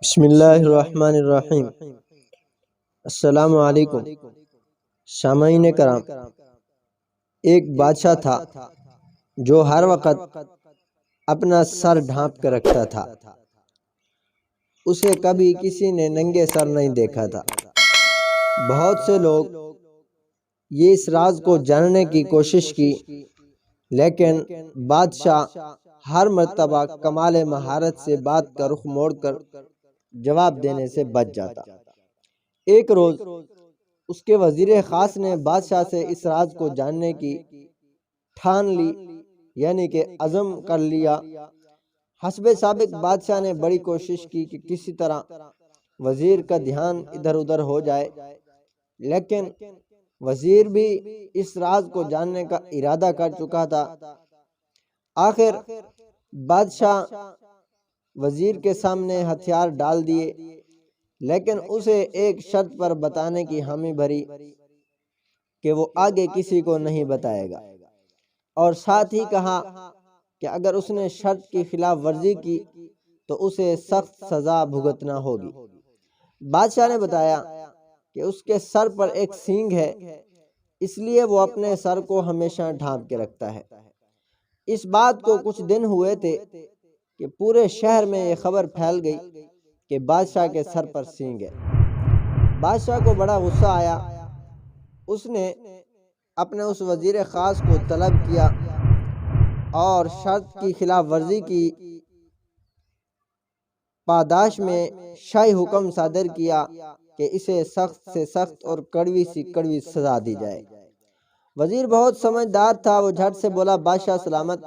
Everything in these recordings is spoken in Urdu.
بسم اللہ الرحمن الرحیم۔ السلام علیکم سامعین کرام، ایک بادشاہ تھا جو ہر وقت اپنا سر ڈھانپ کر رکھتا تھا۔ اسے کبھی کسی نے ننگے سر نہیں دیکھا تھا۔ بہت سے لوگ یہ اس راز کو جاننے کی کوشش کی، لیکن بادشاہ ہر مرتبہ کمال مہارت سے بات کا رخ موڑ کر جواب دینے سے بچ جاتا۔ ایک روز اس کے وزیر خاص نے بادشاہ سے اس راز کو جاننے کی ٹھان لی، یعنی کہ عزم کر لیا۔ حسب سابق بادشاہ نے بڑی کوشش کی کہ کسی طرح وزیر کا دھیان ادھر ادھر ہو جائے، لیکن وزیر بھی اس راز کو جاننے کا ارادہ کر چکا تھا۔ آخر بادشاہ وزیر کے سامنے ہتھیار ڈال دیے، لیکن اسے ایک شرط پر بتانے کی حامی بھری کہ وہ آگے کسی کو نہیں بتائے گا، اور ساتھ ہی کہا کہ اگر اس نے شرط کی خلاف ورزی کی تو اسے سخت سزا بھگتنا ہوگی۔ بادشاہ نے بتایا کہ اس کے سر پر ایک سینگ ہے، اس لیے وہ اپنے سر کو ہمیشہ ڈھانپ کے رکھتا ہے۔ اس بات کو کچھ دن ہوئے تھے کہ پورے شہر میں یہ خبر پھیل گئی کہ بادشاہ کے سر پر سینگ ہے۔ بادشاہ کو بڑا غصہ آیا۔ اس نے اپنے اس وزیر خاص کو طلب کیا اور شرط کی خلاف ورزی کی پاداش میں شاہی حکم صادر کیا کہ اسے سخت سے سخت اور کڑوی سی کڑوی سزا دی جائے۔ وزیر بہت سمجھدار تھا، وہ جھٹ سے بولا، بادشاہ سلامت،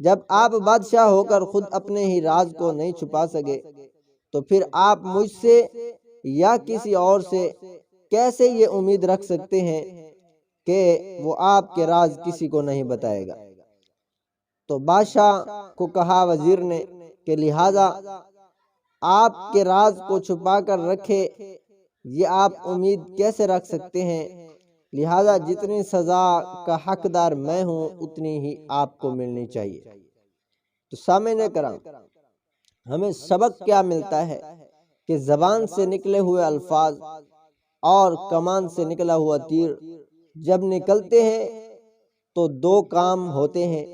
جب آپ بادشاہ ہو کر خود اپنے ہی راز کو نہیں چھپا سکے تو پھر آپ مجھ سے یا کسی اور سے کیسے یہ امید رکھ سکتے ہیں کہ وہ آپ کے راز کسی کو نہیں بتائے گا؟ تو بادشاہ کو کہا وزیر نے کہ لہٰذا آپ کے راز کو چھپا کر رکھے یہ آپ امید کیسے رکھ سکتے ہیں؟ لہٰذا جتنی سزا کا حقدار میں ہوں اتنی ہی آپ کو ملنی چاہیے۔ تو سامعین کرام، ہمیں سبق کیا ملتا ہے کہ زبان سے نکلے ہوئے الفاظ اور کمان سے نکلا ہوا تیر جب نکلتے ہیں تو دو کام ہوتے ہیں۔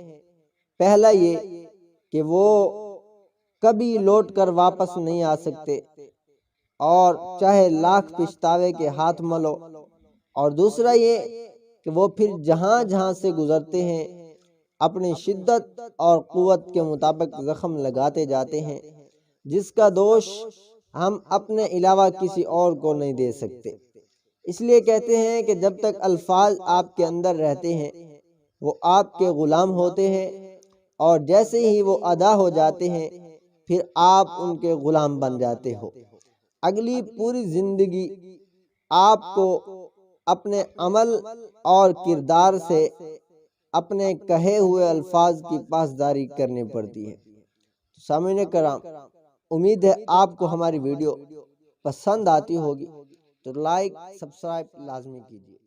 پہلا یہ کہ وہ کبھی لوٹ کر واپس نہیں آ سکتے، اور چاہے لاکھ پچھتاوے کے ہاتھ ملو، اور دوسرا یہ کہ وہ پھر جہاں جہاں سے گزرتے ہیں اپنی شدت اور قوت کے مطابق زخم لگاتے جاتے ہیں، جس کا دوش ہم اپنے علاوہ کسی اور کو نہیں دے سکتے۔ اس لیے کہتے ہیں کہ جب تک الفاظ آپ کے اندر رہتے ہیں وہ آپ کے غلام ہوتے ہیں، اور جیسے ہی وہ ادا ہو جاتے ہیں پھر آپ ان کے غلام بن جاتے ہو۔ اگلی پوری زندگی آپ کو اپنے عمل اور کردار سے اپنے کہے ہوئے الفاظ کی پاسداری کرنی پڑتی ہے۔ سامعین کرام، امید ہے آپ کو ہماری ویڈیو پسند آتی ہوگی، تو لائک سبسکرائب لازمی کیجیے۔